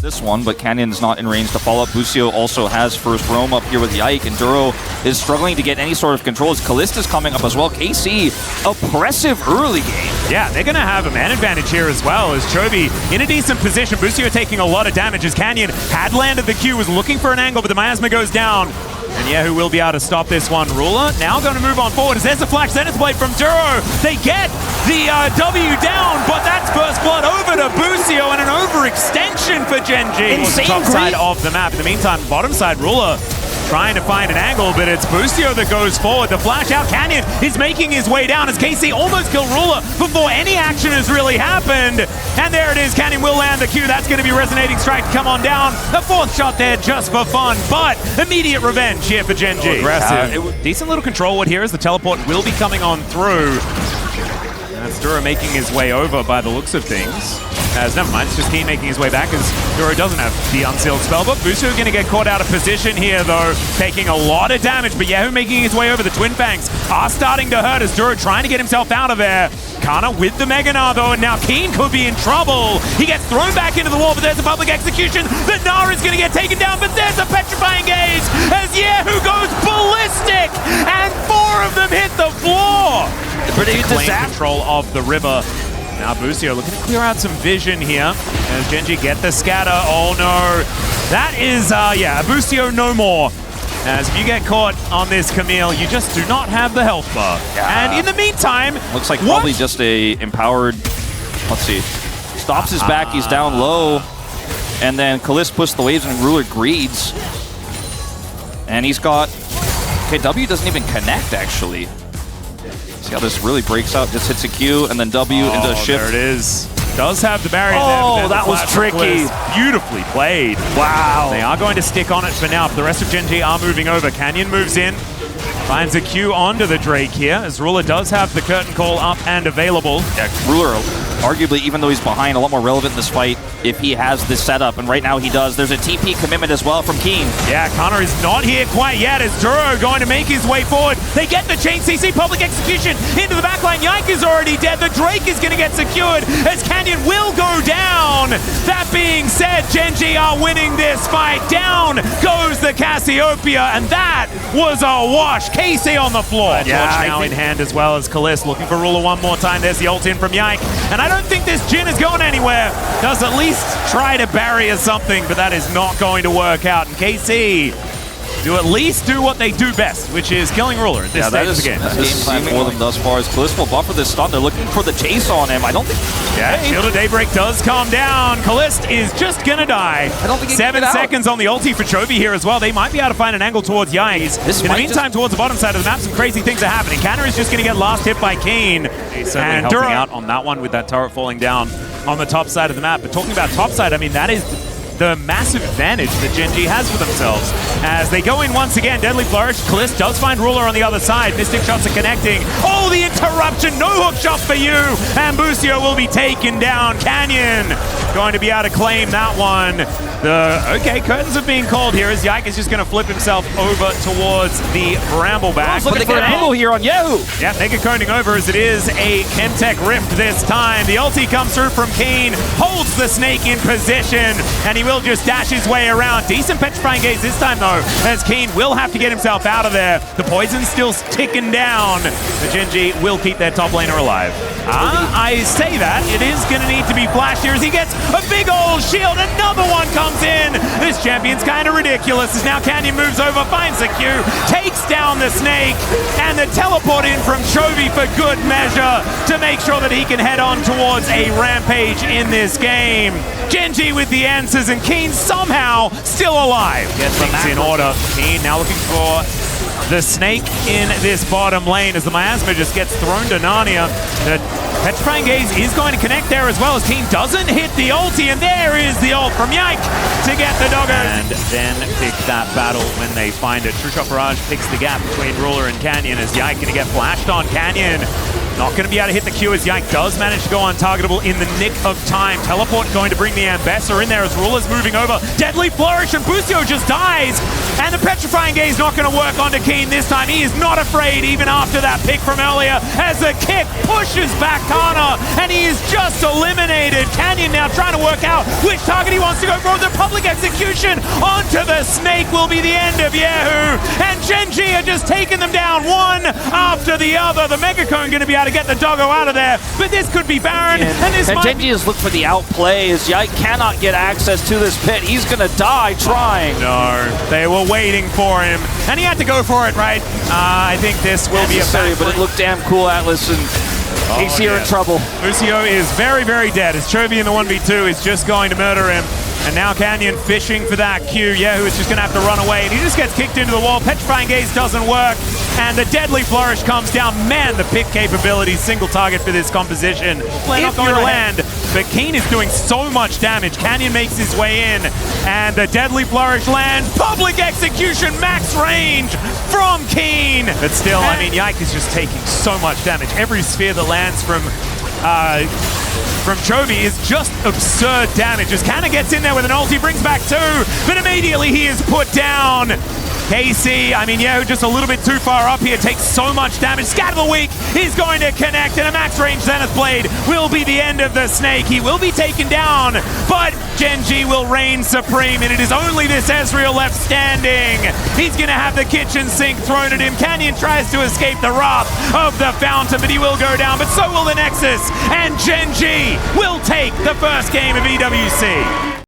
this one, but Canyon's not in range to follow up. Busio also has first roam up here with Yike, and Duro is struggling to get any sort of control as Callista's coming up as well. KC, oppressive early game. Yeah, they're going to have a man advantage here as well, as Chovy in a decent position. Busio taking a lot of damage as Canyon had landed the Q, was looking for an angle, but the miasma goes down. And yeah, who will be able to stop this one? Ruler now going to move on forward as there's a flash Zenith Blade from Duro. They get the W down, but that's first blood over to Busio and an overextension for GENG. Insane Top side of the map. In the meantime, bottom side, Ruler trying to find an angle, but it's Busio that goes forward. The flash out Canyon is making his way down as KC almost killed Ruler before any action has really happened. And there it is, Canyon will land the Q. That's going to be Resonating Strike to come on down. The fourth shot there just for fun, but immediate revenge here for GENG. Aggressive. Decent little control ward here as the teleport will be coming on through. That's Duro making his way over by the looks of things. Never mind, it's just Keen making his way back as Duro doesn't have the unsealed spellbook. Busio going to get caught out of position here though, taking a lot of damage, but Yahoo making his way over. The Twin Fangs are starting to hurt as Duro trying to get himself out of there. Kana with the Mega Gnar though, and now Keen could be in trouble. He gets thrown back into the wall, but there's a public execution. The Gnar is going to get taken down, but there's a petrifying gaze as Yahoo goes ballistic, and 4 of them hit the floor. Pretty Claim control of the river. Now Busio looking to clear out some vision here as GENG get the scatter. Oh no, that is, yeah, Busio no more. As if you get caught on this Camille, you just do not have the health bar. Yeah. And in the meantime, looks like probably just a empowered, let's see, stops his back, he's down low, and then Callista pushes the waves and Ruler greeds. And he's got, okay, W doesn't even connect actually. See how this really breaks out, just hits a Q and then W into a shift. There it is. Does have the barrier there. Oh, that was tricky. Beautifully played. Wow. They are going to stick on it for now, but the rest of GENG are moving over. Canyon moves in, finds a Q onto the Drake here, as Ruler does have the curtain call up and available. Yeah, Ruler, arguably, even though he's behind, a lot more relevant in this fight if he has this setup, and right now he does. There's a TP commitment as well from Keen. Yeah, Connor is not here quite yet as Duro going to make his way forward. They get the chain CC public execution into the backline. Yike is already dead. The Drake is going to get secured as Canyon will go down. That being said, GENG are winning this fight. Down goes the Cassiopeia, and that was a wash. KC on the floor. Yeah, Torch now in hand as well as Callista looking for Ruler one more time. There's the ult in from Yike, and I don't think this Jin is going anywhere. Does at least try to barrier something, but that is not going to work out. And KC do at least do what they do best, which is killing Ruler at this stage of the game. That's game plan for them thus far. As Callista will buffer this stun, they're looking for the chase on him. I don't think... Yeah, Shield of Daybreak does calm down. Callista is just gonna die. I don't think he 7 seconds on the ulti for Chovy here as well. They might be able to find an angle towards Yikes. In the meantime, towards the bottom side of the map, some crazy things are happening. Canner is just gonna get last hit by Keen. He's certainly helping out on that one with that turret falling down on the top side of the map. But talking about top side, I mean, that is the massive advantage that GENG has for themselves. As they go in once again, Deadly Flourish. Callista does find Ruler on the other side. Mystic shots are connecting. Oh, the interruption. No hook shot for you. And Busio will be taken down. Canyon going to be able to claim that one. Okay, curtains are being called here as Yike is just going to flip himself over towards the Brambleback. Looking for an angle here on Yahoo. Yeah, mega coning over as it is a Chemtech Rift this time. The ulti comes through from Keen, holds the snake in position, and he will just dash his way around. Decent petrifying gaze this time though, as Keen will have to get himself out of there. The poison's still ticking down. The GENG will keep their top laner alive. I say that, it is going to need to be flashed here as he gets a big old shield. Another one comes in. This champion's kind of ridiculous as now Canyon moves over, finds the Q, takes down the snake, and the teleport in from Chovy for good measure to make sure that he can head on towards a rampage in this game. GENG with the answers and Keen somehow still alive. Gets things in order. Keen now looking for the snake in this bottom lane as the miasma just gets thrown to Narnia. The petrifying gaze is going to connect there as well as Keen doesn't hit the ulti, and there is the ult from Yike to get the doggers. And then pick that battle when they find it. True Shot Barrage picks the gap between Ruler and Canyon as Yike going to get flashed on. Canyon Not going to be able to hit the Q as Yank does manage to go untargetable in the nick of time. Teleport going to bring the Ambessa in there as Ruler's moving over. Deadly Flourish and Busio just dies. And the Petrifying Gaze not going to work onto Keen this time. He is not afraid even after that pick from earlier as the kick pushes back Kana and he is just eliminated. Canyon now trying to work out which target he wants to go for. The public execution onto the Snake will be the end of Yahoo. And GENG are just taking them down one after the other. The Mega Cone going to be able to get the doggo out of there, but this could be Baron. And GENG has looked for the outplay as Yike cannot get access to this pit. He's going to die trying. No, they were waiting for him, and he had to go for it, right? I think this will be a back, but it looked damn cool, Atlas, and KC are in trouble. Busio is very, very dead as Chovy in the 1v2 is just going to murder him. And now Canyon fishing for that Q. Yahoo is just going to have to run away, and he just gets kicked into the wall. Petrifying Gaze doesn't work, and the Deadly Flourish comes down. Man, the pick capability, single target for this composition. They're not going to land, but Keen is doing so much damage. Canyon makes his way in, and the Deadly Flourish lands. Public execution, max range from Keen. But still, I mean, Yike is just taking so much damage. Every sphere that lands from Chovy is just absurd damage. As Canna gets in there with an ult, he brings back two, but immediately he is put down. KC, I mean, Yahoo just a little bit too far up here, takes so much damage. Scatter the Weak, he's going to connect, and a max range Zenith Blade will be the end of the Snake. He will be taken down, but GENG will reign supreme, and it is only this Ezreal left standing. He's going to have the kitchen sink thrown at him. Canyon tries to escape the wrath of the Fountain, but he will go down, but so will the Nexus, and GENG will take the first game of EWC.